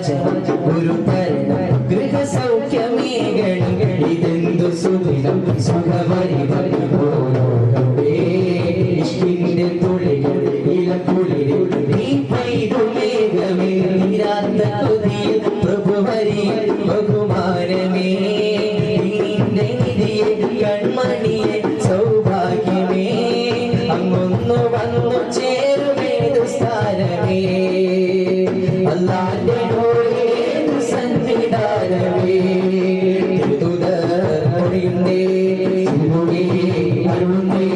ഒരു ഗൃഹസൗഖ്യമേകണം ഇതെന്തു സുദിനം സുഖപരിപരിപോലോകമേ ഇഷ്കിന്റെ തുളികൾ ഇലക്കുളിരിൽ നീ പൈതുമേഘമേ നിരാത്ത കൊതിയിൽ പ്രഭുവരി ബഹുമാനമേ നിന്റെ നിധിയെ കൺമണിയെ സൗഭാഗ്യമേ അങ്ങൊന്നു വന്നു ചേരുമേതു സ്ഥാനമേ അല്ലാന്റെ ഏതു സന്നിധാനമേ തിരുതുതർമൊഴിയുന്നേ അരുണേ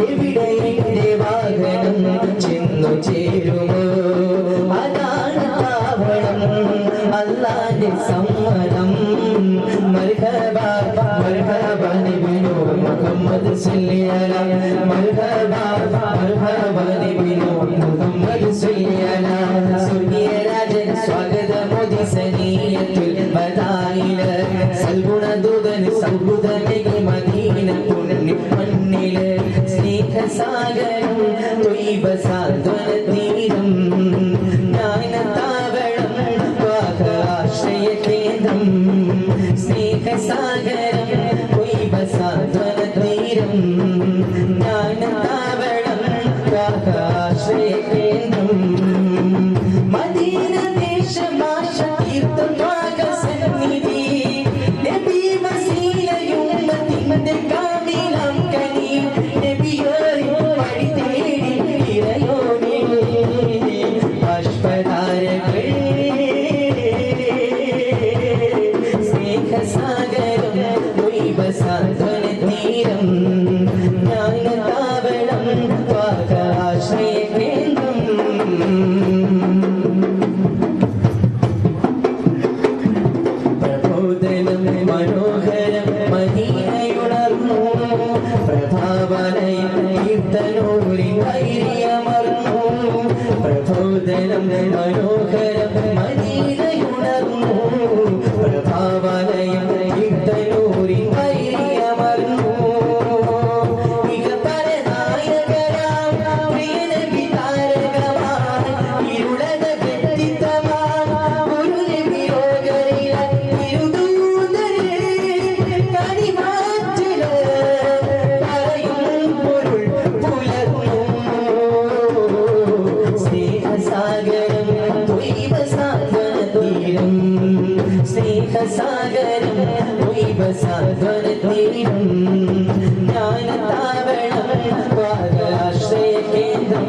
എവിടെ എന്റെ വാഹനം ചെന്നു ചേരുമോ അതാണ് താവളം അല്ലാന്റെ സമ്മതം മർഹബ മർഹബ നബിയോ മുഹമ്മദ് സല്ലല്ലാഹു അലൈഹി മർഹബ മർഹബ നബിയോ മുഹമ്മദ് സല്ലല്ലാഹു അലൈഹി സ്വർഗീയ രാജൻ സ്വാഗതമോദി സനീയത്തുൽ മദായില സൽഗുണദൂതൻ സൗഹൃദമേകി മദീന പുണ്യ മണ്ണില് സ്നേഹസാഗരം ത്വയ്ബ സാന്ത്വന തീരം ജ്ഞാനതാവളം ആശ്രയ കേന്ദ്രം സ്നേഹസാഗരം ത്വയ്ബ സാന്ത്വന തീരം ജ്ഞാനതാവളം ആശ്രയ കേന്ദ്രം മദീന ദേശമാശ തീർത്ഥമാക സന്നിധി നബി വസീലയും മദീനത്തെ കാമിലം കനി നബിയോയി വഴി തേടി ഇറയോനെ ബാഷ്പധാരകൾ സ്നേഹസാഗരം ത്വയ്ബ സാന്ത്വന തീരം ജ്ഞാനതാവളം ആശ്രയ കേന്ദ്രം പ്രബോധനം മനോഹരം മദീനയുണർന്നു പ്രഭാവലയം കീർത്തനൂരിൻ ധൈര്യമർന്നു പ്രബോധനം മനോഹരം മദീനയുണർന്നു പ്രഭാവലയം കീർത്തനൂരിൻ ധൈര്യമർന്നു ഇക പരനായകരാം പ്രിയനബി താരകമായി ഇരുളത വ്യക്തിത്വമാം ഒരു നബിയോകരില ഇരുദൂതരെ കനിമാറ്റില് പറയും പൊരുൾ പുലർന്നു സ്നേഹസാഗരം ത്വയ്ബ സാന്ത്വന തീരം സ്നേഹസാഗരം ത്വയ്ബ സാന്ത്വന തീരം ജ്ഞാനതാവളം ആശ്രയ കേന്ദ്രം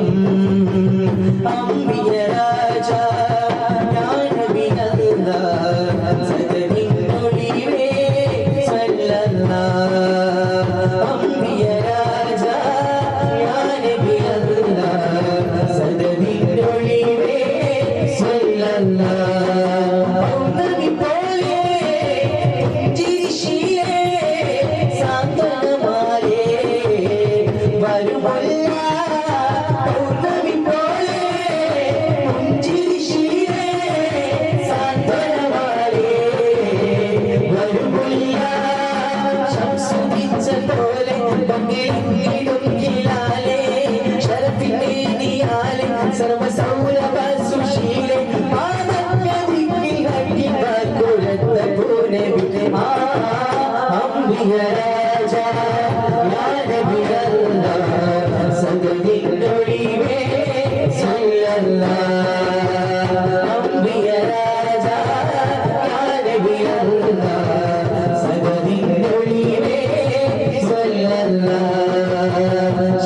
അംബിയ രാജ ജ്ഞാനവിനന്ദ സദവിനൊളിവേ സല്ലല്ലാഹ് അംബിയ രാജ ജ്ഞാനവിനന്ദ സദവിനൊളിവേ സല്ലല്ലാഹ് പൗർണമി പോലെ ചിരിശീലേ സാന്ത്വനമാലേ വരുമല്ല പൗർണമി പോലെ ചിരിശീലേ സാന്ത്വനമാലേ വരുമല്ല ശംസുദിച്ച പോലെ പങ്കിടും കിലാലേ ശരഫിന്റെ നിയാലേ സർവസൗരഭ സുശീലേ അംബിയ രാജ സദവിനൊളിവേ സല്ലല്ലാഹ് അംബിയ രാജ സദവിനൊളിവേ സല്ലല്ലാഹ്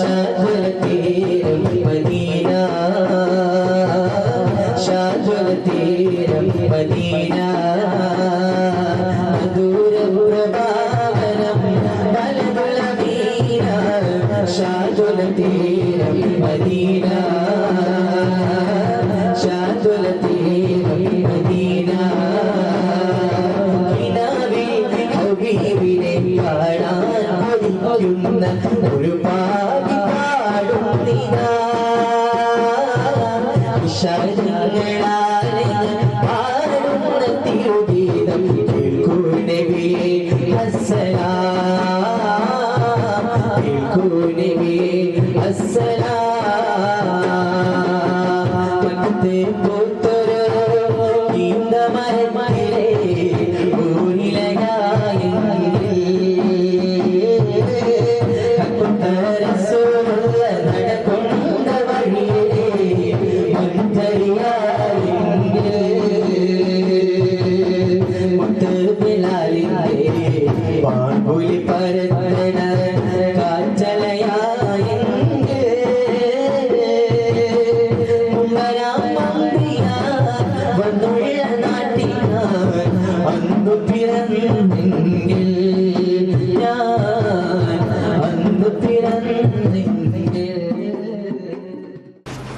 ഷാജുലതീരം മദീന ഷാജുലതീരം മദീന മധുരപ്രഭാവനം ബലബലമീന ഷാജുലതീരം മദീന ഷാജുലതീരം മദീന കിനാവിൽ ഹബീബിനെ കാണാൻ കൊതിക്കുന്ന ഒരു പാവി പാടുന്നിതാ ശരണങ്ങളാലെ പാടുന്ന തിരുഗീതം കേൾക്കൂ നബിയേ അസ്സലാം കേൾക്കൂ നബിയേ അസ്സലാം പക്കത്തെ പുത്രോ മരമേ